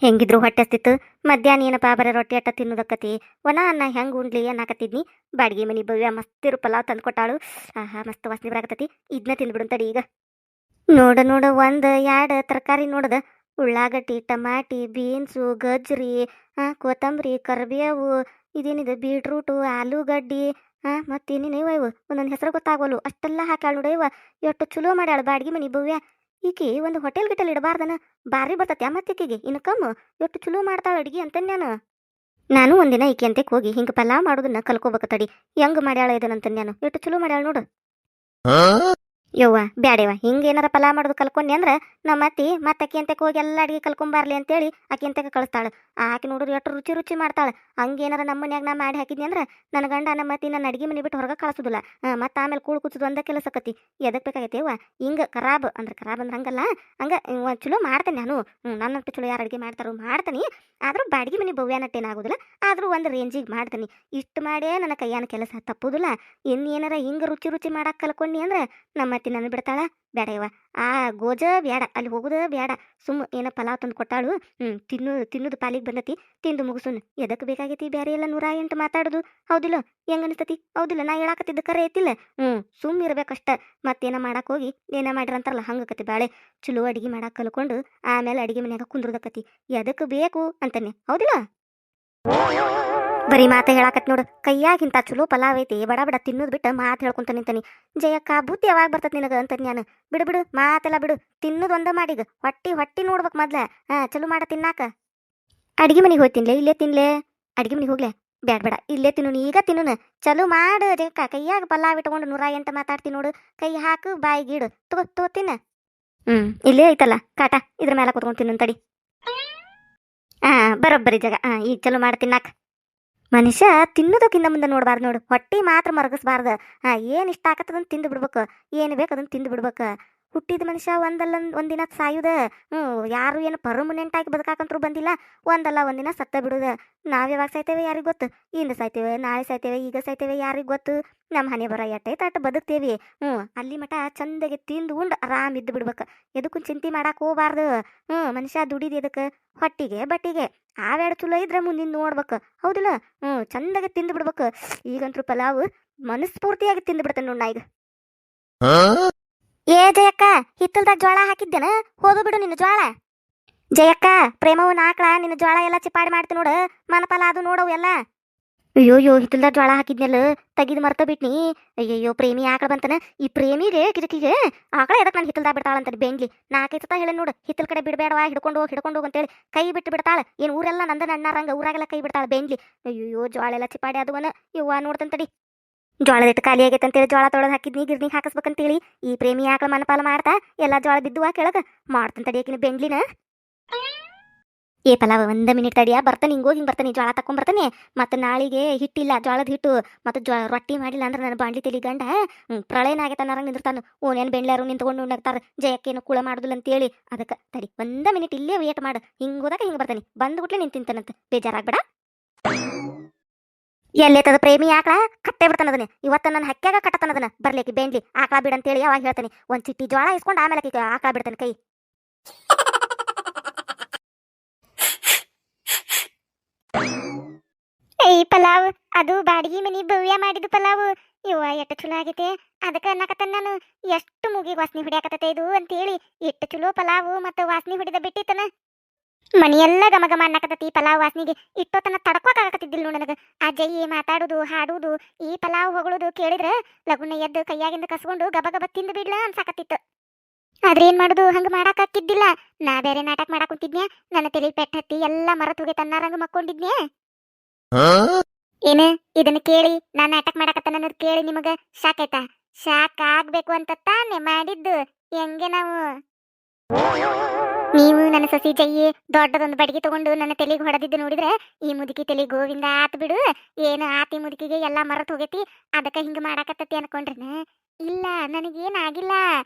ಹೆಂಗಿದ್ರು ಹೊಟ್ಟೆ ಹಸ್ತಿತ್ತು. ಮಧ್ಯಾಹ್ನ ಏನಪ್ಪ ಬರೀ ರೊಟ್ಟಿ ಅಟ್ಟ ತಿನ್ನೋದಕ್ಕತಿ. ಒಣ ಅನ್ನ ಹೆಂಗೆ ಉಣ್ಲಿ ಅನ್ನಕತ್ತಿದ್ನಿ. ಬಾಡಿಗೆ ಮನಿ ಭವ್ಯ ಮಸ್ತಿರು ಪಲಾವ್ ತಂದು ಕೊಟ್ಟಾಳು. ಆಹಾ ಮಸ್ತ್ ವಾಸನೆ ಬರಾಕತ್ತೈತಿ. ಇದನ್ನ ತಿಂದ್ಬಿಡುಂತಡಿ ಈಗ. ನೋಡು ಒಂದು ಎರಡು ತರಕಾರಿ ನೋಡದ. ಉಳ್ಳಾಗಡ್ಡಿ, ಟಮಾಟಿ, ಬೀನ್ಸು, ಗಜ್ರಿ, ಕೊತ್ತಂಬರಿ, ಕರಿಬೇವು, ಇದೇನಿದೆ ಬೀಟ್ರೂಟು, ಆಲೂಗಡ್ಡಿ, ಮತ್ತೇನೇನು ಇವು ಒಂದೊಂದು ಹೆಸರು ಗೊತ್ತಾಗೋಲು ಅಷ್ಟೆಲ್ಲ ಹಾಕ್ಯಾಳ ನೋಡ ಇವ. ಎಷ್ಟು ಚಲೋ ಮಾಡ್ಯಾಳ ಬಾಡಿಗೆ ಮನಿ ಭವ್ಯ. ಈಕಿ ಒಂದು ಹೋಟೆಲ್ ಗಿಟಲ್ ಇಡಬಾರ್ದನ. ಬಾರಿ ಬರ್ತೈತಿ ಮತ್ತಿಕ್ಕಿಗೆ ಇನ್ನು ಕಮ್ಮು. ಎಷ್ಟು ಚಲೋ ಮಾಡ್ತಾಳ ಅಡ್ಗಿ ಅಂತ ನಾನು ಒಂದಿನ ಈಕೆ ಅಂತಕ್ಕೆ ಹೋಗಿ ಹಿಂಗೆ ಪಲಾವ್ ಮಾಡೋದನ್ನ ಕಲ್ಕೋಬೇಕು ತಡಿ. ಹೆಂಗ್ ಮಾಡ್ಯಾಳ ಇದನ್ನಂತ ನಾನು ಎಷ್ಟು ಚಲೋ ಮಾಡ್ಯಾಳ ನೋಡು. ಯವ್ವ ಬ್ಯಾಡವ ಹಿಂಗೇನಾರ ಪಲಾವ್ ಮಾಡೋದು ಕಲ್ಕೊಂಡಿ ಅಂದ್ರೆ ನಮ್ಮ ಮತ್ತೆ ಅಕ್ಕಿ ಅಂತಕ್ಕೆ ಹೋಗಿ ಎಲ್ಲ ಅಡಿಗೆ ಕಲ್ಕೊಂಬಾರ್ಲಿ ಅಂತೇಳಿ ಆಕಿ ಅಂತಕ್ಕೆ ಕಳಿಸ್ತಾಳೆ. ಆಕಿ ನೋಡಿದ್ರೆ ಎಷ್ಟು ರುಚಿ ರುಚಿ ಮಾಡ್ತಾಳೆ. ಹಂಗೇನಾರ ನಮ್ಮ ಮನ್ಯಾಗ ನಾ ಮಾಡಿ ಹಾಕಿದ್ನಿ ಅಂದ್ರೆ ನನ್ನ ಗಂಡ ನಮ್ಮ ಅತ್ತಿ ನನ್ನ ಅಡಿಗೆ ಮನೆ ಬಿಟ್ಟು ಹೊರಗೆ ಕಳಿಸೋದಿಲ್ಲ. ಮತ್ತೆ ಆಮೇಲೆ ಕೂಳು ಕೂಚೋದು ಒಂದೇ ಕೆಲಸ ಆಕತಿ. ಎದಕ್ಕೆ ಬೇಕಾಗೈತೆ ಯವ್ವ ಹಿಂಗೆ ಖರಾಬ್ ಅಂದ್ರೆ ಹಂಗಲ್ಲ. ಹಂಗೆ ಚಲೋ ಮಾಡ್ತೇನೆ ನಾನು. ನನ್ನಂತೂ ಚಲೋ ಯಾರು ಅಡುಗೆ ಮಾಡ್ತಾರೋ ಮಾಡ್ತೀನಿ. ಆದರೂ ಬಾಡಿಗೆ ಮನೆ ಭವ್ಯನಟ್ಟೇನಾಗೋದಿಲ್ಲ. ಆದರೂ ಒಂದು ರೇಂಜಿಗೆ ಮಾಡ್ತೀನಿ. ಇಷ್ಟು ಮಾಡೇ ನನ್ನ ಕೈಯಾನ ಕೆಲಸ ತಪ್ಪೋದಿಲ್ಲ. ಇನ್ನೇನಾರ ಹಿಂಗೆ ರುಚಿ ರುಚಿ ಮಾಡಕ್ಕೆ ಕಲ್ಕೊಂಡಿ ಅಂದ್ರೆ ನಮ್ಮ ಅತ್ತಿ ನನ್ನ ಬಿಡ್ತಾಳ. ಬೇಡ ಆ ಗೋಜ ಬೇಡ, ಅಲ್ಲಿ ಹೋಗೋದ ಬೇಡ. ಏನೋ ಪಲಾವ್ ತಂದು ಕೊಟ್ಟಾಳು. ತಿನ್ನೋದು ಪಾಲಿಗೆ ಬಂದತಿ. ತಿಂದು ಮುಗಿಸುನ್. ಎದಕ್ಕೆ ಬೇಕಾಗೈತಿ ಬೇರೆ ಎಲ್ಲ 108 ಮಾತಾಡೋದು. ಹೌದಿಲ್ಲ? ಹೆಂಗ ಅನಿಸ್ತತಿ? ಹೌದಿಲ್ಲ? ನಾ ಹೇಳಾಕತ್ತಿದ್ದ ಕರೆ ಐತಿಲ್ಲ. ಸುಮ್ಮ ಇರ್ಬೇಕಷ್ಟ. ಮತ್ತೇನ ಮಾಡಕ್ಕೆ ಹೋಗಿ ಏನ ಮಾಡಿರಂತಾರಲ್ಲ ಹಂಗಕತಿ ಬಾಳೆ. ಚಲೋ ಅಡಿಗೆ ಮಾಡಕ್ಕೆ ಕಲ್ಕೊಂಡು ಆಮೇಲೆ ಅಡಿಗೆ ಮನ್ಯಾಗ ಕುಂದ್ರದಕ್ಕತಿ. ಎದಕ್ಕೆ ಬೇಕು ಅಂತಾನೆ. ಹೌದಿಲ್ಲ? ಬರೀ ಮಾತು ಹೇಳಾಕತ್ ನೋಡು. ಕೈಯಾಗಿಂತ ಚಲೋ ಪಲಾವ್ ಐತಿ. ಬಡ ಬಡ ತಿನ್ನೋದು ಬಿಟ್ಟು ಮಾತು ಹೇಳ್ಕೊಂತ ನಿಂತಾನಿ. ಜಯಕ್ಕ ಬುದ್ಧಿ ಯಾವಾಗ ಬರ್ತದ ನಿನಗ ಅಂತ ನಾನು. ಬಿಡು ಮಾತೆಲ್ಲ ಬಿಡು. ತಿನ್ನೋದು ಒಂದ ಮಾಡೀಗ. ಹೊಟ್ಟಿ ನೋಡ್ಬೇಕು ಮೊದ್ಲ. ಚಲೋ ಮಾಡ ತಿನ್ನಾಕ. ಅಡಿಗೆ ಮನೆಗೆ ಹೋಗಿ ತಿನ್ಲೆ ಇಲ್ಲೇ ತಿನ್ಲೆ? ಅಡಿಗೆ ಮನೆಗೆ ಹೋಗ್ಲೆ? ಬೇಡ ಇಲ್ಲೇ ತಿನ್ನು. ಈಗ ತಿನ್ನು. ಚಲೋ ಮಾಡು ಜಯಕ್ಕ. ಕೈಯಾಗ ಪಲಾವ್ ಇಟ್ಕೊಂಡು 108 ಮಾತಾಡ್ತಿ ನೋಡು. ಕೈ ಹಾಕು ಬಾಯಿಗಿಡು. ತಗೋ ತಿನ್ನ. ಇಲ್ಲೇ ಐತಲ್ಲ ಕಾಟ. ಇದ್ರ ಮೇಲೆ ಕುತ್ಕೊಂಡು ತಿನ್ನಂತಡಿ. ಬರೋಬ್ಬರಿ ಜಾಗ. ಈಗ ಚಲೋ ಮಾಡಿ ತಿನ್ನಾಕ. ಮನುಷ್ಯ ತಿನ್ನೋದಕ್ಕಿಂತ ಮುಂದೆ ನೋಡ್ಬಾರ್ದು ನೋಡು. ಹೊಟ್ಟಿ ಮಾತ್ರ ಮರಗಿಸ್ಬಾರ್ದು. ಏನು ಇಷ್ಟ ಆಕತ್ತದನ್ನು ತಿಂದು ಬಿಡ್ಬೇಕು. ಏನು ಬೇಕು ಅದನ್ನು ತಿಂದು ಬಿಡ್ಬೇಕು. ಹುಟ್ಟಿದ ಮನುಷ್ಯ ಒಂದಿನ ಸಾಯುದ. ಯಾರು ಏನು ಪರ್ಮನೆಂಟ್ ಆಗಿ ಬದುಕಾಕಂತರೂ ಬಂದಿಲ್ಲ. ಒಂದಿನ ಸತ್ತ ಬಿಡುದ. ನಾವು ಯಾವಾಗ ಸಾಯ್ತೇವೆ ಯಾರಿಗೆ ಗೊತ್ತು? ಇಂದು ಸಾಯ್ತೇವೆ, ನಾಳೆ ಸಾಯ್ತೇವೆ, ಈಗ ಸಾಯ್ತೇವೆ ಯಾರಿಗೆ ಗೊತ್ತು? ನಮ್ಮ ಹಣೆ ಬರ ಎಟ್ಟೈತೆ ಅಟ್ಟು ಬದುಕ್ತೇವಿ. ಅಲ್ಲಿ ಮಠ ಚಂದಗೆ ತಿಂದು ಉಂಡು ಆರಾಮ್ ಇದ್ದು ಬಿಡ್ಬೇಕು. ಎದಕ್ಕೂ ಚಿಂತೆ ಮಾಡಕ್ಕೆ ಹೋಗ್ಬಾರ್ದು. ಮನುಷ್ಯ ದುಡಿದು ಎದಕ್ಕೆ? ಹೊಟ್ಟಿಗೆ ಬಟ್ಟಿಗೆ. ಆವೇಡ ಚಲೋ ಇದ್ರೆ ಮುಂದಿನ ನೋಡ್ಬೇಕು. ಹೌದಿಲ್ಲ? ಚಂದಗೆ ತಿಂದು ಬಿಡ್ಬೇಕು. ಈಗಂತೂ ಪಲಾವು ಮನಸ್ಫೂರ್ತಿಯಾಗಿ ತಿಂದು ಬಿಡ್ತೇನೆ ನೋಡ್ ನಾ ಈಗ. ಏ ಜಯಕ್ಕ, ಹಿತ್ತಲ್ದಾಗ ಜೋಳ ಹಾಕಿದ್ದೇನ? ಹೋದು ಬಿಡು ನಿನ್ನ ಜೋಳ. ಜಯಕ್ಕ, ಪ್ರೇಮವು ನಾಕ್ಳ ನಿನ್ನ ಜೋಳ ಎಲ್ಲ ಚಿಪ್ಪಾಡಿ ಮಾಡ್ತಿ ನೋಡು. ಮನಪಲ ಅದು ನೋಡವು ಎಲ್ಲ. ಅಯ್ಯೋಯ್ಯೋ, ಹಿತ್ತಲ್ದಾಗ ಜೋಳ ಹಾಕಿದ್ನೆಲ್ಲ ತೆಗಿದು ಮರ್ತ ಬಿಟ್ನಿ. ಅಯ್ಯಯ್ಯೋ, ಪ್ರೇಮಿ ಆಕಳ ಬಂತನ. ಈ ಪ್ರೇಮಿಗೆ ಕಿಟಕಿಗೆ ಆಕಳ ಎದಕ್ಕೆ ನಾನು ಹಿತ್ತಲ್ದಾಗ ಬಿಡ್ತಾಳಂತ ಬೆಂಗ್ಲಿ. 4 ಸತ ಹೇಳಿ ನೋಡು, ಹಿತ್ತಲ್ ಕಡೆ ಬಿಡಬೇಡವಾ, ಹಿಡ್ಕೊಂಡು ಹೋಗಿ ಅಂತೇಳಿ. ಕೈ ಬಿಟ್ಟು ಬಿಡ್ತಾಳೆ. ಏನು ಊರೆಲ್ಲ ನಂದ ನಣ್ಣಾರಂಗ ಊರಾಗೆಲ್ಲ ಕೈ ಬಿಡ್ತಾಳೆ ಬೆಂಗ್ಲಿ. ಅಯ್ಯೋ, ಜೋಳ ಎಲ್ಲ ಚಿಪ್ಪಾಡಿ ಅದುವನ. ಇವ್ವ ನೋಡ್ತಂತಡಿ. ಜೋಳದ ಇಟ್ಟು ಖಾಲಿ ಆಗೈತೆ ಅಂತೇಳಿ ಜೋಳ ತೊಳೆದು ಹಾಕಿದ್ನಿ. ಗಿರ್ನಿಗೆ ಹಾಕಿಸ್ಬೇಕಂತೇಳಿ ಈ ಪ್ರೇಮಿ ಆಕಳ ಮನಪಾಲ ಮಾಡ್ತಾ ಎಲ್ಲ ಜೋಳ ಬಿದ್ದುವ ಕೆಳಗೆ. ಮಾಡ್ತಂತಡಿ ಆಕಿನ ಬೆಂಗ್ಲಿನ. ಏ ಪಲಾವ, 1 ಮಿನಿಟ್ ತಡಿಯಾ, ಬರ್ತಾನೆ. ಹಿಂಗೋಗಿ ಬರ್ತಾನೆ, ಜೋಳ ತಕೊಂಡ್ಬರ್ತಾನೆ. ಮತ್ತು ನಾಳಿಗೆ ಹಿಟ್ಟಿಲ್ಲ, ಜೋಳದ ಹಿಟ್ಟು. ಮತ್ತು ರೊಟ್ಟಿ ಮಾಡಿಲ್ಲ ಅಂದ್ರೆ ನನ್ನ ಬಾಂಡ್ಲಿ ತೆಲಿ ಗಂಡ ಪ್ರಳಯನ ಆಗೈತೆ ಅನ್ನರಂಗೆ ನಿಂದಿರ್ತಾನೆ. ಓನೇನು ಬೆಂಡ್ಲಾರು ನಿಂತ್ಕೊಂಡು ನಗ್ತಾರೆ. ಜಯಕ್ಕೇನು ಕುಳ ಮಾಡುದಿಲ್ಲ ಅಂತೇಳಿ. ಅದಕ್ಕೆ ತಡಿ 1 ಮಿನಿಟ್ ಇಲ್ಲೇ ವೇಟ್ ಮಾಡು. ಹಿಂಗೆ ಹೋದಾಗ ಹಿಂಗೆ ಬರ್ತಾನೆ. ಬಂದ್ಬಿಟ್ಲೆ ನೀನು ತಿಂತಾನಂತ. ಬೇಜಾರಾಗ್ಬೇಡ. ಎಲ್ಲೈತದ ಪ್ರೇಮಿ ಆಕಳ ಕಟ್ಟೆ ಬಿಡ್ತಾನದನ್ನ. ಇವತ್ತು ನನ್ನ ಹಕ್ಕ್ಯಾಗ ಕಟ್ಟತನದನ್ನ. ಬರ್ಲಿಕ್ಕೆ ಬೇಂಡ್ಲಿ ಆಕಳ ಬಿಡಂತೇಳಿ ಅವಾಗ ಹೇಳ್ತಾನೆ. ಒಂದು ಚಿಟ್ಟಿ ಜೋಳ ಇಸ್ಕೊಂಡು ಆಮೇಲೆ ಆಕಳ ಬಿಡ್ತಾನೆ ಕೈ. ಈ ಪಲಾವ್ ಅದು ಬಾಡಿಗೆ ಮನಿ ಭವ್ಯ ಮಾಡಿದ ಪಲಾವ್. ಇವ ಎಷ್ಟು ಚಲೋ ಆಗೈತೆ. ಅದಕ್ಕೆ ಅನ್ನಕತ್ತ ನಾನು, ಎಷ್ಟು ಮೂಗಿಗೆ ವಾಸನೆ ಹೊಡಿಯಾಕತ್ತೈತೆ ಇದು ಅಂತೇಳಿ. ಎಷ್ಟು ಚಲೋ ಪಲಾವು ಮತ್ತು ವಾಸನೆ ಹೊಡಿದ ಬಿಟ್ಟಿತ್ತನ. ಮನೆಯೆಲ್ಲ ಗಮಗಮ ಅನ್ನಕತ್ತತಿ ಪಲಾವ್ ವಾಸನಿಗೆ. ಇಟ್ಟೋತನ ತಡ್ಕೋಕಾಗತ್ತಿದ್ದಿಲ್ಲ ನೋಡು ನನಗೆ. ಆ ಜೈ ಮಾತಾಡೋದು, ಹಾಡೋದು, ಈ ಪಲಾವ್ ಹೊಗಳೋದು ಕೇಳಿದ್ರೆ ಲಗುನ ಎದ್ದು ಕೈಯಾಗಿಂದ ಕಸ್ಕೊಂಡು ಗಬ ತಿಂದು ಬಿಡ್ಲ ಅನ್ಸಾಕತ್ತಿತ್ತು. ಆದ್ರೆ ಏನ್ ಮಾಡುದು, ಹಂಗ ಮಾಡಾಕಿದ್ದಿಲ್ಲ. ನಾ ಬೇರೆ ನಾಟಕ ಮಾಡಾಕ್ ಕುಂತಿದ್ನ್ಯಾ. ನನ್ನ ತಲೆ ಪೆಟ್ಟ ಹತ್ತಿ ಎಲ್ಲ ಮರತ್ ಹೋಗಿ ತನ್ನಾರಂಗ ಮಕ್ಕೊಂಡಿದ್ನ್ಯಾ. ಏನು ಇದನ್ನ ಕೇಳಿ ನಾನ್ ನಾಟಕ ಮಾಡಾಕತ್ತ ಅನ್ನೋದು ಕೇಳಿ ನಿಮಗ ಶಾಕ್ ಆಯ್ತಾ? ಶಾಕ್ ಆಗ್ಬೇಕು ಅಂತ ತಾನೇ ಮಾಡಿದ್ದು. ಹೆಂಗೆ ನಾವು ನೀವು ನನ್ನ ಸಸಿ ಜಯ್ಯಿ ದೊಡ್ಡದೊಂದು ಬಡಗಿ ತಗೊಂಡು ನನ್ನ ತಲೆಗೆ ಹೊಡೆದಿದ್ದು ನೋಡಿದ್ರೆ ಈ ಮುದುಕಿ ತಲೆ ಗೋವಿಂದ ಆತ್ ಬಿಡು. ಏನು ಆತಿ ಮುದುಕಿಗೆ ಎಲ್ಲಾ ಮರತ್ ಹೋಗೈತಿ. ಅದಕ್ಕೆ ಹಿಂಗ ಮಾಡಾಕತ್ತತಿ ಅನ್ಕೊಂಡ್ರನ? ಇಲ್ಲ, ನನಗೇನಾಗಿಲ್ಲ.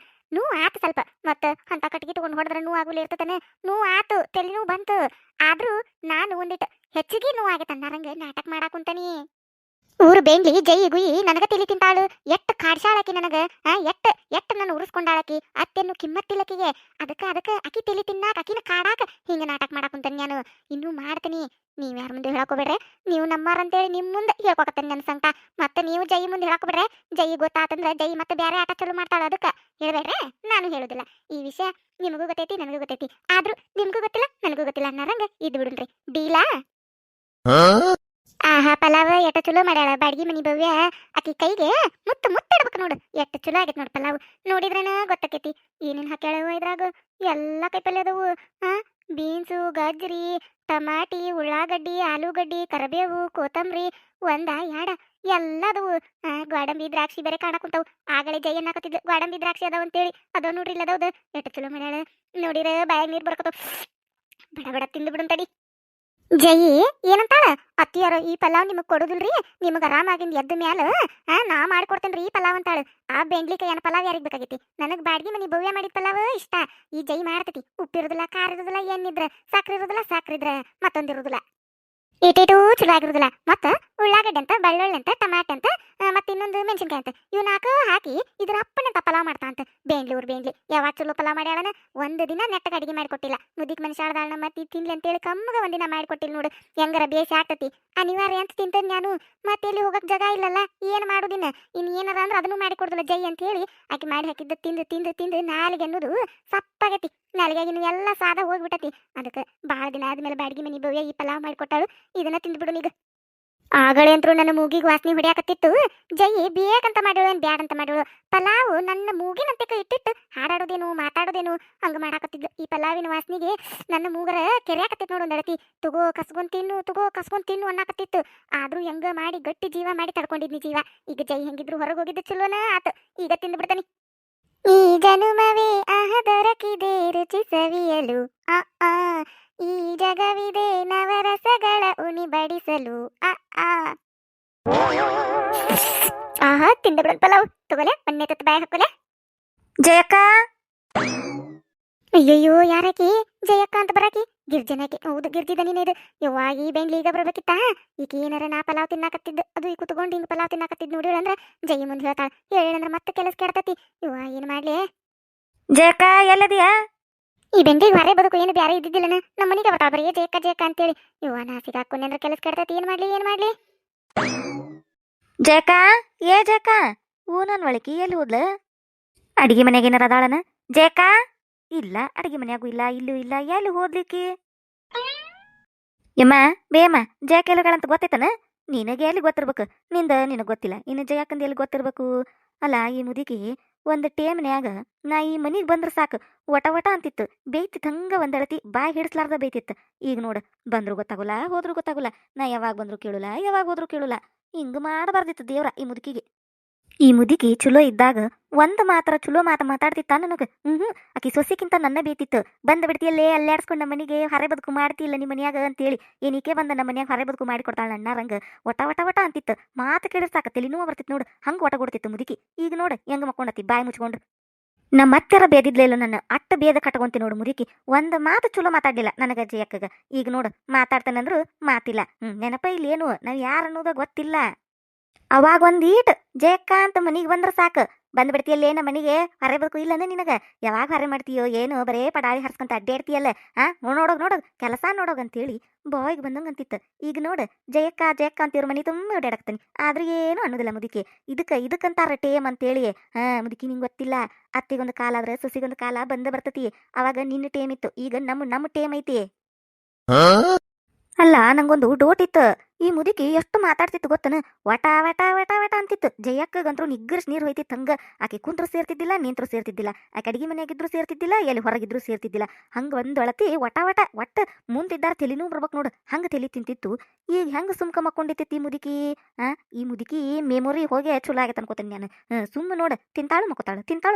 ನೂ ಆತು ಸ್ವಲ್ಪ. ಮತ್ತ ಅಂತ ಕಟ್ಟಿಗೆ ತಗೊಂಡು ಹೊಡೆದ್ರೆ ನೂ ಆಗುಲಿ ಇರ್ತತಾನೆ. ನೂ ಆತು, ತಲೆ ನೋವು ಬಂತು. ಆದ್ರೂ ನಾನು ಒಂದಿಟ್ಟು ಹೆಚ್ಚಿಗೆ ನೋವು ಆಗೈತೆ ಅನ್ನರಂಗ ನಾಟಕ ಮಾಡಾಕುಂತಾನಿ. ಊರು ಬೇಂಗ್ಲಿ ಜೈ ಗುಯಿ ನನಗ ತಿಳಿ ತಿಂತಾಳು ಎಟ್ ಕಾಡ್ಸಾಳಕಿ ನನಗ ಎಟ್ ಎಟ್ ನನ್ನ ಉರ್ಸ್ಕೊಂಡಾಳಕಿ ಅತ್ತೆನ್ನು ಕಿಮ್ಮತ್ತಿಲ್ಲಕಿಗೆ ಅದಕ್ಕ ಅಕಿ ತಿಳಿ ತಿನ್ನಾಕ ಅಕಿನ ಕಾಡಾಕ ಹಿಂಗ ನಾಟಕ ಮಾಡಾಕ ಕುಂತಾನೆ ನಾನು ಇನ್ನೂ ಮಾಡ್ತೀನಿ. ನೀವ್ ಯಾರ ಮುಂದೆ ಹೇಳಕೋಬೇಡ್ರೆ, ನೀವು ನಮ್ಮಾರಂತೇಳಿ ನಿಮ್ ಮುಂದೆ ಹೇಳ್ಕೊಕತ್ತೇನೆ ನನ್ನ ಸಂಕಟ. ಮತ್ತೆ ನೀವು ಜೈ ಮುಂದೆ ಹೇಳಕೋಬೇಡ್ರೆ, ಜೈ ಗೊತ್ತಾತಂದ್ರ ಜೈ ಮತ್ತೆ ಬೇರೆ ಆಟ ಚಲೋ ಮಾಡ್ತಾಳ. ಅದಕ್ಕ ಹೇಳ್ಬೇಡ್ರೆ, ನಾನು ಹೇಳುದಿಲ್ಲ ಈ ವಿಷಯ. ನಿಮಗೂ ಗೊತ್ತೈತಿ ನನಗೂ ಗೊತ್ತೈತಿ, ಆದ್ರೂ ನಿಮ್ಗೂ ಗೊತ್ತಿಲ್ಲ ನನಗೂ ಗೊತ್ತಿಲ್ಲ ಅನ್ನರಂಗ ಇದ್ ಬಿಡುನ್ರಿ. ಡೀಲಾ? ಆಹಾ ಪಲಾವ್ ಎಟ್ಟ ಚಲೋ ಮಾಡ್ಯಾಳ ಬಾಡ್ಗಿ ಮನಿ ಭವ್ಯ. ಆಕಿ ಕೈಗೆ ಮುತ್ತಿಡ್ಬೇಕು ನೋಡು, ಎಟ್ಟ ಚಲೋ ಆಗೈತೆ ನೋಡು ಪಲಾವ್. ನೋಡಿದ್ರನ ಗೊತ್ತಾಕೈತಿ ಏನೇನ್ ಹಾಕ್ಯಾಳವ ಇದ್ರಾಗ. ಎಲ್ಲಾ ಕೈಪಲ್ಯ ಅದಾವು. ಬೀನ್ಸು, ಗಜ್ರಿ, ಟಮಾಟಿ, ಉಳ್ಳಾಗಡ್ಡಿ, ಆಲೂಗಡ್ಡಿ, ಕರಿಬೇವು, ಕೊತ್ತಂಬರಿ, ಒಂದ ಯಾಡ ಎಲ್ಲ ಅದಾವು. ಗೋಡಂಬಿ ದ್ರಾಕ್ಷಿ ಬೇರೆ ಕಾಣಕುಂತಾವು. ಆಗಲೇ ಜೈ ಅನ್ನಕತ್ತಿದ್ಲು ಗೋಡಂಬಿ ದ್ರಾಕ್ಷಿ ಅದಾವ ಅಂತೇಳಿ. ಅದಾವ ನೋಡ್ರಿ ಇಲ್ಲ ಅದಾವ್ದು. ಎಟ್ಟ ಚಲೋ ಮಾಡ್ಯಾಳ ನೋಡಿರ ಬಾಯಾಗ ನೀರ್ ಬರ್ಕತಾವ. ಬಡ ಬಡ ತಿಂದು ಬಿಡುಂತಡಿ. ಜೈ ಏನಂತಾಳ, ಅತ್ತಿಯಾರ ಈ ಪಲಾವ್ ನಿಮಗ್ ಕೊಡುದಿಲ್ರಿ, ನಿಮಗ ಆರಾಮಾಗಿಂದ ಎದ್ದ ಮ್ಯಾಲ ನಾ ಮಾಡ್ಕೊಡ್ತೇನ್ರಿ ಈ ಪಲಾವ್ ಅಂತಾಳ. ಆ ಬೆಂಡ್ಲಿಕ ಏನ ಪಲಾವ್ ಯಾರಿಗ್ ಬೇಕಾಗೈತಿ? ನನಗ್ ಬಾಡ್ಗಿ ಮನಿ ಭವ್ಯ ಮಾಡಿದ ಪಲಾವ್ ಇಷ್ಟ. ಈ ಜೈ ಮಾಡ್ತತಿ. ಉಪ್ಪಿರುದಿಲ್ಲ, ಖಾರ ಇರುದಿಲ್ಲ, ಏನಿದ್ರ ಸಕ್ರಿ ಇರುದಿಲ್ಲ, ಸಾಕ್ರಿದ್ರ ಮತ್ತೊಂದಿರುದಿಲ್ಲ, ಇಟೇಟೂ ಚಲೋ ಆಗಿರುದಿಲ್ಲ. ಮತ್ತ ಉಳ್ಳಾಗಡ್ಡಿ ಅಂತ, ಬೆಳ್ಳುಳ್ಳಿ ಅಂತ, ಟಮಾಟೆ ಅಂತ, ಮತ್ತೆ ಇನ್ನೊಂದು ಮೆಣಸಿನ್ಕಾಯಿ ಅಂತ, ಇವ್ ನಾಲ್ಕು ಹಾಕಿ ಇದ್ರ ಅಪ್ಪನಂತ ಪಲಾವ್ ಮಾಡ್ತಾ ಅಂತ. ಬೇಂಗ್ಲಿ ಯಾವಾಗ ಚಲೋ ಪಲಾವ್ ಮಾಡ್ಯಾಳನ. ಒಂದು ದಿನ ನೆಟ್ಟಗೆ ಅಡಿಗೆ ಮಾಡಿಕೊಟ್ಟಿಲ್ಲ. ಮುದಿಕ್ ಮನುಷ್ಯಾಳದಾಳನ ಮತ್ತೆ ತಿನ್ಲಿ ಅಂತೇಳಿ ಕಮ್ಮಗ ಒಂದಿನ ಮಾಡಿಕೊಟ್ಟಿಲ್ಲ ನೋಡು. ಹೆಂಗಾರ ಬೇಸಿ ಆಗ್ತತಿ. ಅನಿವಾರ್ಯ ಅಂತ ತಿಂತೇನೆ ನಾನು. ಮತ್ತೆ ಎಲ್ಲಿ ಹೋಗಕ್ ಜಾಗ ಇಲ್ಲಲ್ಲ, ಏನ್ ಮಾಡುದಿನ. ಇನ್ ಏನಾರ ಅಂದ್ರೆ ಅದನ್ನು ಮಾಡಿಕೊಡುದಿಲ್ಲ ಜೈ ಅಂತ ಹೇಳಿ ಆಕಿ ಮಾಡಿ ಹಾಕಿದ್ದ ತಿಂದು ತಿಂದು ತಿಂದು ನಾಲಿಗೆ ಅನ್ನೋದು ಸಪ್ಪಾಗೈತಿ. ನಾಲಿಗೆಗಿನ ಎಲ್ಲ ಸಾದ ಹೋಗ್ಬಿಟ್ಟತಿ. ಅದಕ್ಕೆ ಭಾಳ ದಿನ ಆದ್ಮೇಲೆ ಬಾಡ್ಗಿ ಮನಿ ಭವ್ಯ ಈ ಪಲಾವ್ ಮಾಡಿಕೊಟ್ಟಾಳು. ಇದನ್ನ ತಿಂದ್ಬಿಡು ಈಗ. ಆಗಳೇ ಅಂತರೂ ನನ್ನ ಮೂಗಿಗೆ ವಾಸನೆ ಹೊಡಿಯಾಕತ್ತಿತ್ತು. ಜೈ ಬೇಕಂತ ಮಾಡಿಳು ಏನ್ ಬ್ಯಾಡಂತ ಮಾಡಿಳು. ಪಲಾವು ನನ್ನ ಮೂಗಿನಂತೆ ಇಟ್ಟಿಟ್ಟು ಹಾಡಾಡೋದೇನು ಮಾತಾಡೋದೇನು ಹಂಗ ಮಾಡಾಕತ್ತಿದ್ಲು. ಈ ಪಲಾವಿನ ವಾಸನೆಗೆ ನನ್ನ ಮೂಗರ ಕೆರೆಯಾಕತ್ತಿತ್ತು ನೋಡು. ಒಂದಳತಿ ತಗೋ ಕಸ್ಕೊಂಡ್ ತಿನ್ನು, ತಗೋ ಕಸ್ಕೊಂಡ್ ತಿನ್ನು ಅನ್ನಕತ್ತಿತ್ತು. ಆದ್ರೂ ಹೆಂಗ ಮಾಡಿ ಗಟ್ಟಿ ಜೀವ ಮಾಡಿ ತಡ್ಕೊಂಡಿದ್ನಿ ಜೀವ. ಈಗ ಜೈ ಹೆಂಗಿದ್ರು ಹೊರಗೆ ಹೋಗಿದ್ದ ಚಲೋನ ಆತ. ಈಗ ತಿಂದು ಬಿಡ್ತಾನಿ. ಈ ಜನುಮವೇ ದೊರಕಿದೆ ರುಚಿ ಸವಿಯಲು. ಈ ಜಗವಿದೆ ನವರಸಗಳ ಉಣಿ ಬಡಿಸಲು. ಆಹಾ ತಿಂದ ಬಿಡೋದು ಪಲಾವ್. ತಗೋಲೆ ಮೊನ್ನೆ ತತ್ತು ಬಾಯ ಹಾಕೋಲೆ. ಜಯಕ್ಕ. ಅಯ್ಯಯ್ಯೋ ಯಾರಾಕಿ ಜಯಕ್ಕ ಅಂತ ಬರಾಕಿ? ಗಿರ್ಜನಾಕಿ. ಹೌದು ಗಿರ್ಜಿದನಿನೇ ಇದು. ಯವ್ವಾ ಈ ಬೆಂಗ್ಲಿ ಈಗ ಬರ್ಬೇಕಿತ್ತ. ಈಗ ಏನಾರ ನಾ ಪಲಾವ್ ತಿನ್ನಾಕತ್ತಿದ್ದು ಅದು ಈ ಕುತ್ಕೊಂಡು ಹಿಂಗ ಪಲಾವ್ ತಿನ್ನಾಕತ್ತಿದ್ ನೋಡಿಳಂದ್ರ ಜೈ ಮುಂದೆ ಹೇಳ್ತಾಳ. ಹೇಳಂದ್ರ ಮತ್ತೆ ಕೆಲಸ ಕೆಡ್ತತಿ. ಯವ್ವಾ ಏನ್ ಮಾಡ್ಲಿ? ಜಯಕ್ಕ ಎಲ್ಲದಿಯಾ? ಈ ಬೆಂಡಿಗೆ ಹೊರೆ ಬದುಕು ಏನು ಬ್ಯಾರೆ ಇದ್ದಿದ್ದಿಲ್ಲನ. ನಮ್ಮ ಮನೆಗೆ ಬರ್ತಾಳ ಬರೀ ಜಯಕ್ಕ ಜಯಕ್ಕ ಅಂತೇಳಿ. ಇವ ನಾ ಸಿಗಾಕೊಂಡೆ ಅಂದ್ರೆ ಕೆಲಸ ಕೆಡ್ತೈತಿ. ಏನ್ ಮಾಡ್ಲಿ? ಜಯಕ್ಕ ಏ ಜಯಕ್ಕ, ನನ್ ಒಳಕಿ ಎಲ್ಲಿ ಹೋದ್ಲ? ಅಡಿಗೆ ಮನ್ಯಾಗ ಏನಾರ ಅದಾಳನ? ಜಯಕ್ಕ ಇಲ್ಲ, ಅಡಿಗೆ ಮನ್ಯಾಗೂ ಇಲ್ಲ, ಇಲ್ಲೂ ಇಲ್ಲ, ಎಲ್ಲಿ ಹೋದ್ಲಿಕ್ಕಿ? ಯಮ್ಮ ಬೇಯಮ್ಮ ಜಯಕ್ಕ ಎಲ್ಲಗಳಂತ ಗೊತ್ತೈತನ? ನಿನಗೆ ಎಲ್ಲಿ ಗೊತ್ತಿರ್ಬೇಕು, ನಿನಗ್ ಗೊತ್ತಿಲ್ಲ. ಇನ್ನು ಜಯಕ್ಕಂದ ಎಲ್ಲಿ ಗೊತ್ತಿರ್ಬೇಕು? ಅಲ್ಲ ಈ ಮುದಿಗೆ ಒಂದು ಟೇಮ್ನ್ಯಾಗ ನಾ ಈ ಮನಿಗೆ ಬಂದ್ರ ಸಾಕು ವಟ ವಟ ಅಂತಿತ್ತು. ಬೇಯ್ತಿತ್ತು ಹಂಗ ಒಂದಳತಿ ಬಾಯಿ ಹಿಡಿಸ್ಲಾರ್ದ ಬೇಯ್ತಿತ್ತು. ಈಗ ನೋಡು ಬಂದ್ರು ಗೊತ್ತಾಗುಲ್ಲ, ಹೋದ್ರು ಗೊತ್ತಾಗುಲ್ಲ. ನಾ ಯಾವಾಗ ಬಂದ್ರು ಕೇಳುಲ್ಲ, ಯಾವಾಗ ಹೋದ್ರು ಕೇಳುಲ್ಲ. ಹಿಂಗ ಮಾಡಬಾರ್ದಿತ್ತು ದೇವ್ರ ಈ ಮುದುಕಿಗೆ. ಈ ಮುದುಕಿ ಚಲೋ ಇದ್ದಾಗ ಒಂದು ಮಾತ್ರ ಚಲೋ ಮಾತಾಡ್ತಿತ್ತ ನನಗೆ. ಆಕಿ ಸೊಸಿಕ್ಕಿಂತ ನನ್ನ ಬೇತಿತ್ತು. ಬಂದ ಬಿಡ್ತಿಯಲ್ಲೇ ಅಲ್ಲಾಡ್ಸ್ಕೊಂಡು ನಮ್ಮ ಮನೆಗೆ ಹೊರೆ ಬದುಕು ಮಾಡ್ತಿಲ್ಲ ನಿಮ್ಮ ಮನ್ಯಾಗ ಅಂತೇಳಿ. ಏನಕ್ಕೆ ಬಂದ ನಮ್ಮ ಮನ್ಯಾಗ ಹೊರೆ ಬದುಕು ಮಾಡಿ ಕೊಡ್ತಾಳ ಅಣ್ಣಾರಂಗ ವಟ ವಟ ವಟ ಅಂತಿತ್ತು. ಮಾತು ಕೇಳಿರ್ಸಾಕ ತಲೆನೂ ಬರ್ತಿತ್ತು ನೋಡು. ಹಂಗೆ ಒಟ ಕೊಡ್ತಿತ್ತು ಮುದುಕಿ. ಈಗ ನೋಡು ಹೆಂಗ ಮಕ್ಕೊಂಡತಿ ಬಾಯಿ ಮುಚ್ಕೊಂಡು. ನಮ್ಮ ಅತ್ತೆರ ಬೇದಿದ್ಲೇಲ್ಲ ನನ್ನ ಅಟ್ಟ ಬೇದ ಕಟ್ಕೊಂತಿ ನೋಡು ಮುದುಕಿ. ಒಂದು ಮಾತು ಚಲೋ ಮಾತಾಡ್ಲಿಲ್ಲ ನನಗ ಜಯಕ್ಕಗ. ಈಗ ನೋಡು ಮಾತಾಡ್ತಾನಂದ್ರು ಮಾತಿಲ್ಲ. ನೆನಪ ಇಲ್ಲಿ ಏನು ನಾವ್ ಯಾರ ಅನ್ನೋದ ಗೊತ್ತಿಲ್ಲ. ಅವಾಗ ಒಂದೀಟ್ ಜಯಕ್ಕ ಅಂತ ಮನಿಗೆ ಬಂದ್ರ ಸಾಕು ಬಂದ್ಬಿಡ್ತೀಯಲ್ಲೇ ನಮ್ಮ ಮನಿಗೆ. ಹೊರೆ ಬದುಕು ಇಲ್ಲನ ನಿನಗ? ಯಾವಾಗ ಹೊರೆ ಮಾಡ್ತೀಯೋ ಏನೋ ಬರೇ ಪಡಾಳಿ ಹರ್ಸ್ಕೊಂತ ಅಡ್ಡಾಡ್ತೀಯಲ್ಲ. ನೋಡೋಗ್ ಕೆಲಸ ನೋಡೋಗ್ ಅಂತೇಳಿ ಬಾಯಿಗೆ ಬಂದಂಗ ಅಂತಿತ್ತು. ಈಗ ನೋಡು ಜಯಕ್ಕ ಜಯಕ್ಕ ಅಂತಿವ್ರ ಮನಿ ತುಂಬ ಓಡಾಡಕ್ತಾನೆ. ಆದ್ರೆ ಏನು ಅನ್ನೋದಿಲ್ಲ ಮುದುಕಿ. ಇದಕ್ಕಂತಾರ ಟೇಮ್ ಅಂತೇಳಿ. ಮುದುಕಿ ನಿಂಗೆ ಗೊತ್ತಿಲ್ಲ. ಅತ್ತಿಗೊಂದು ಕಾಲ ಆದ್ರೆ ಸೊಸಿಗೊಂದು ಕಾಲ ಬರ್ತತಿ. ಅವಾಗ ನಿನ್ನ ಟೇಮ್ ಇತ್ತು, ಈಗ ನಮ್ಮ ಟೇಮ್ ಐತಿ. ಅಲ್ಲ ನಂಗೊಂದು ಡೋಟ್ ಇತ್ತು. ಈ ಮುದುಕಿ ಎಷ್ಟು ಮಾತಾಡ್ತಿತ್ತು ಗೊತ್ತನ? ವಟ ವಟ ವಟ ವಟ ಅಂತಿತ್ತು. ಜಯಕ್ಕಗಂತ್ರು ನಿಗ್ಗರ್ಸ್ ನೀರು ಹೋಯ್ತಿತ್ತು ಹಂಗ. ಆಕೆ ಕುಂತ್ರು ಸೇರ್ತಿದ್ದಿಲ್ಲ, ನಿಂತ್ರು ಸೇರ್ತಿದ್ದಿಲ್ಲ. ಆಕೆ ಅಡಿಗೆ ಮನೆಯಾಗಿದ್ರು ಸೇರ್ತಿದ್ದಿಲ್ಲ, ಎಲ್ಲಿ ಹೊರಗಿದ್ರು ಸೇರ್ತಿದ್ದಿಲ್ಲ. ಹಂಗ ಒಂದೊಳತಿ ವಟ ವಟ ಒಟ್ಟ ಮುಂದಿದ್ದಾರ ತೆಲಿನೂ ಬರ್ಬೇಕು ನೋಡು. ಹಂಗ ತೆಲಿ ತಿಂತಿತ್ತು. ಈಗ ಹೆಂಗ ಸುಮ್ಕ ಮಕ್ಕೊಂಡಿತ್ತು ಈ ಮುದುಕಿ. ಈ ಮುದುಕಿ ಮೆಮೊರಿ ಹೋಗಿ ಚಲೋ ಆಗೈತೆ ಅನ್ಕೋತೀನಿ ನಾನು. ಸುಮ್ಮ ನೋಡು ತಿಂತಾಳು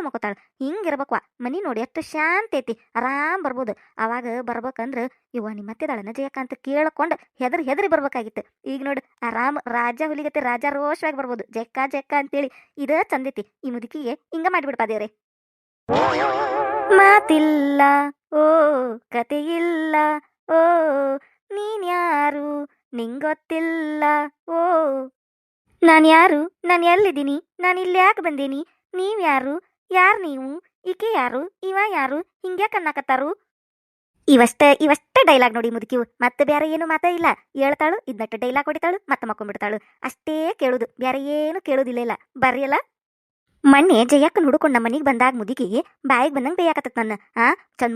ಮಕ್ಕೋತಾಳು ಹಿಂಗಿರ್ಬೇಕ್ವಾ ಮನಿ ನೋಡಿ ಎಷ್ಟು ಶಾಂತಿ ಐತಿ. ಆರಾಮ್ ಬರ್ಬೋದು. ಅವಾಗ ಬರ್ಬೇಕಂದ್ರ ಇವ ನಿಮ್ಮ ಮತ್ತೆದಾಳನ ಜಯಕ್ಕ ಅಂತ ಕೇಳ್ಕೊಂಡು ಹೆದರಿ ಬರ್ಬೇಕಾಗಿತ್ತು. ಈಗ ನೋಡು ಆರಾಮ್ ರಾಜ ಹುಲಿಗತ್ತೆ ರಾಜಾರೋಷವಾಗಿ ಬರ್ಬೋದು. ಜಯಕ್ಕ ಜಯಕ್ಕ ಅಂತೇಳಿ. ಇದ ಚಂದೈತಿ. ಈ ಮುದುಕಿಗೆ ಹಿಂಗ ಮಾಡಿಬಿಡ್ಪಾ ದೇವ್ರೆ. ಮಾತಿಲ್ಲ ಓ ಕತೆಯಿಲ್ಲ ಓ ನೀನ್ಯಾರು ನಿಂಗೊತ್ತಿಲ್ಲ ಓ ನಾನು ಯಾರು? ನಾನು ಎಲ್ಲಿದ್ದೀನಿ? ನಾನು ಇಲ್ಲಿ ಯಾಕೆ ಬಂದೀನಿ? ನೀವು ಯಾರು? ಯಾರು ನೀವು? ಈಕೆ ಯಾರು? ಇವ ಯಾರು? ಹಿಂಗ್ಯಾಕೆ ಅನ್ನಕತ್ತಾರು? ಇವಷ್ಟ ಡೈಲಾಗ್ ನೋಡಿ ಮುದುಕಿವು, ಮತ್ತೆ ಬೇರೆ ಏನು ಮಾತೇ ಇಲ್ಲ. ಹೇಳ್ತಾಳು, ಇದನ್ನಟ್ಟು ಡೈಲಾಗ್ ಹೊಡಿತಾಳು, ಮತ್ತೆ ಮಕ್ಕೊಂಡ್ಬಿಡ್ತಾಳು. ಅಷ್ಟೇ ಕೇಳುದು, ಬೇರೆ ಏನು ಕೇಳುದಿಲ್ಲ ಇಲ್ಲ. ಬರ್ರಿಯಲ್ಲ. ಮೊನ್ನೆ ಜಯಕ್ಕನ ಹುಡುಕೊಂಡು ನಮ್ಮ ಮನೆಗೆ ಬಂದಾಗ ಮುದುಕಿ ಬಾಯಿಗೆ ಬಂದಂಗೆ ಬೇಯಾಕತ್ತ ನನ್ನ.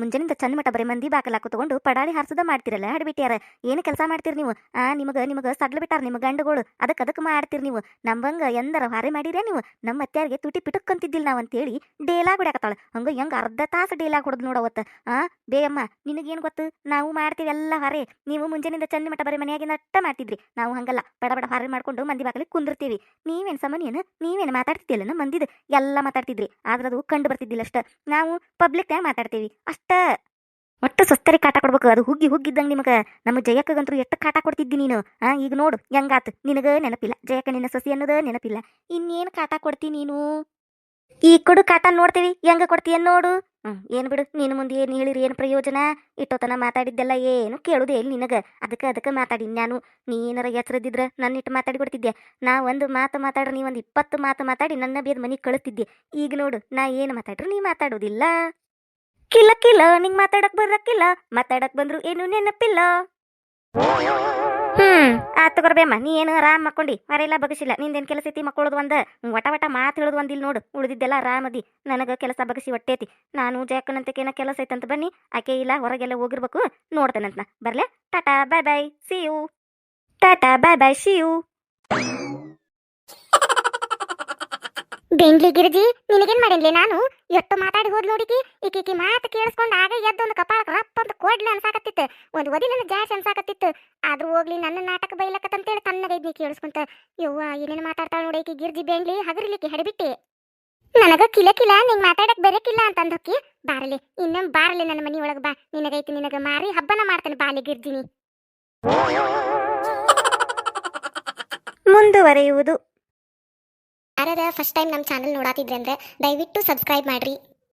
ಮುಂಜಾನಿಂದ ಚಂದ ಮಟ ಬರೀ ಮಂದಿ ಬಾಕಲಾಕು ತಗೊಂಡು ಪಡಾಳಿ ಹಾರಿಸೋದ ಮಾಡ್ತಿರಲ್ಲ, ಹಡ್ಬಿಟ್ಯಾರ. ಏನು ಕೆಲಸ ಮಾಡ್ತೀರಿ ನೀವು? ನಿಮಗೆ ಸಡ್ಲು ಬಿಟ್ಟಾರ ನಿಮ್ಮ ಗಂಡುಗಳು, ಅದಕ್ಕೆ ಮಾಡ್ತೀರಿ ನೀವು. ನಮ್ಮಂಗ ಎಂದರ ಹಾರೆ ಮಾಡಿರೇ ನೀವು? ನಮ್ಮ ಅತ್ಯಾರಿಗೆ ತುಟಿ ಪಿಟಕ್ಕಂತಿದ್ದಿಲ್ಲ ನಾವು ಅಂತೇಳಿ ಡೇಲಾಗ್ ಹೊಡ್ಯಾಕತ್ತಾಳ. ಹಂಗ ಹೆಂಗ ಅರ್ಧ ತಾಸು ಡೇಲಾಗ್ ಹೊಡೆದ್ ನೋಡವತ್ತ. ಬೇಯಮ್ಮ ನಿನಗೇನು ಗೊತ್ತು? ನಾವು ಮಾಡ್ತೀವಿ ಎಲ್ಲ ಹಾರೆ. ನೀವು ಮುಂಜಾನಿಂದ ಚಂದ ಮಟ ಬರೀ ಮನೆಯಾಗಿಂದ ಅಟ್ಟ ಮಾಡ್ತಿದ್ರಿ. ನಾವು ಹಂಗಲ್ಲ, ಬಡ ಬಡ ಹಾರೆ ಮಾಡ್ಕೊಂಡು ಮಂದಿ ಬಾಕಲಿಗೆ ಕುಂದಿರ್ತೀವಿ. ನೀವೇನು ಸಮನೇನು? ನೀವೇನು ಮಾತಾಡ್ತಿದ್ದಿಲ್ಲ ಮಂದಿದ ಎಲ್ಲ ಮಾತಾಡ್ತಿದ್ರಿ, ಆದ್ರೆ ಅದು ಕಂಡು ಬರ್ತಿದ್ದಿಲ್ಲ ಅಷ್ಟ. ನಾವು ಪಬ್ಲಿಕ್ ಮಾತಾಡ್ತೀವಿ ಅಷ್ಟ. ಒಟ್ಟು ಸ್ವಸ್ತರಿ ಕಾಟ ಕೊಡ್ಬೇಕು, ಅದು ಹುಗ್ಗಿ ಹುಗ್ಗಿದ್ದಂಗೆ ನಿಮಗೆ. ನಮ್ಮ ಜಯಕ್ಕಗಂತೂ ಎಷ್ಟು ಕಾಟ ಕೊಡ್ತಿದ್ದಿ ನೀನು. ಈಗ ನೋಡು ಹೆಂಗಾತು, ನಿನಗ ನೆನಪಿಲ್ಲ, ಜಯಕ್ಕ ನಿನ್ನ ಸೊಸಿ ಅನ್ನೋದ ನೆನಪಿಲ್ಲ. ಇನ್ನೇನು ಕಾಟ ಕೊಡ್ತಿ ನೀನು? ಈ ಕೊಡು ಕಾಟ ನೋಡ್ತೀವಿ, ಹೆಂಗ ಕೊಡ್ತೀಯ ನೋಡು. ಏನು ಬಿಡು, ನೀನು ಮುಂದೆ ಏನು ಹೇಳಿರಿ, ಏನು ಪ್ರಯೋಜನ? ಇಟ್ಟೋತನ ಮಾತಾಡಿದ್ದೆಲ್ಲ ಏನು ಕೇಳುದೇ ಇಲ್ಲ ನಿನಗೆ. ಅದಕ್ಕೆ ಮಾತಾಡಿ ನಾನು. ನೀನಾರ ಎಚ್ಚರದಿದ್ರೆ ನನ್ನ ಇಟ್ಟು ಮಾತಾಡಿ ಕೊಡ್ತಿದ್ದೆ. ನಾ ಒಂದು ಮಾತು ಮಾತಾಡ್ರೆ ನೀ ಒಂದು 20 ಮಾತು ಮಾತಾಡಿ ನನ್ನ ಬೇದ ಮನೆಗೆ ಕಳಿಸ್ತಿದ್ದೆ. ಈಗ ನೋಡು, ನಾ ಏನು ಮಾತಾಡ್ರು ನೀ ಮಾತಾಡೋದಿಲ್ಲ. ಕಿಲ್ಲ ಕಿಲ್ಲ, ನಿಂಗೆ ಮಾತಾಡಕ್ ಬರಕ್ಕಿಲ್ಲ, ಮಾತಾಡಕ್ ಬಂದ್ರು ಏನು ನೆನಪಿಲ್ಲ. ಆತ್ ತಗೋರ್ಬೇಮ್ಮ, ನೀ ಏನು ಆರಾಮ್ ಮಕ್ಕೊಂಡಿ, ಹೊರೆಲ್ಲ ಬಗಸಿಲ್ಲ. ನಿಂದೇನು ಕೆಲಸ ಐತಿ? ಮಕ್ಕಳದು ಒಂದು ವಟ ಮಾತು ಹೇಳೋದು ಒಂದಿಲ್ಲ ನೋಡು. ಉಳಿದಿದ್ದೆಲ್ಲ ಆರಾಮದಿ. ನನಗೆ ಕೆಲಸ ಬಗಸಿ ಹೊಟ್ಟೇತಿ. ನಾನು ಜಯಕ್ಕನಂತಕೇನ ಕೆಲಸ ಐತಂತ ಬನ್ನಿ, ಆಕೆ ಇಲ್ಲ ಹೊರಗೆಲ್ಲ ಹೋಗಿರ್ಬೇಕು, ನೋಡ್ತೇನಂತ. ಬರ್ಲೆ? Tata bye bye see you. Tata bye bye see you. ಬೆಂಗ್ಲಿ ಗಿರಿಜಿ, ನಿನಗೇನ್ ಮಾಡಿನ್ಲಿ ನಾನು? ಎಷ್ಟು ಮಾತಾಡಿ ಹೋದ್ ನೋಡಿಕಿ. ಈಕಿ ಮಾತು ಕೇಳಿಸ್ಕೊಂಡು ಆಗ ಎದ್ದೊಂದು ಕಪಾಳ ರಪ್ಪ ಅಂತ ಕೊಡ್ಲಿ ಅನ್ಸಾಕತ್ತಿತ್ತು, ಒಂದು ಒದಿಲನ್ನು ಜಾಸ್ತಿ ಅನ್ಸಾಕತ್ತಿತ್ತು. ಆದ್ರೂ ಹೋಗ್ಲಿ, ನನ್ನ ನಾಟಕ ಬೈಲಕತ್ತಂತೇಳಿ ತನ್ನಗೈದ್ನಿ ಕೇಳಿಸ್ಕೊಂತ. ಯವ್ವ ಏನೇನು ಮಾತಾಡ್ತಾಳ ನೋಡಿ ಈಕಿ ಗಿರ್ಜಿ ಬೆಂಗ್ಲಿ, ಹಗರಿಲಿಕ್ಕೆ ಹಡಿಬಿಟ್ಟೆ. ನನಗ ಕಿಲ ನಿಂಗೆ ಮಾತಾಡಕ್ ಬರಕಿಲ್ಲ ಅಂತ ಅಂದೋಕಿ. ಬಾರಲಿ, ಇನ್ನೊಮ್ಮೆ ಬಾರಲಿ ನನ್ನ ಮನಿ ಒಳಗೆ ಬಾ. ನಿನಗೈತಿ, ನಿನಗ ಮಾರಿ ಹಬ್ಬನ ಮಾಡ್ತಾನೆ ಬಾಲಿ ಗಿರ್ಜಿನಿ. ಮುಂದುವರೆಯುವುದು. ಯಾರಾದ ಫಸ್ಟ್ ಟೈಮ್ ನಮ್ಮ ಚಾನಲ್ ನೋಡಾತಿದ್ರೆ ಅಂದ್ರೆ ದಯವಿಟ್ಟು ಸಬ್ಸ್ಕ್ರೈಬ್ ಮಾಡ್ರಿ.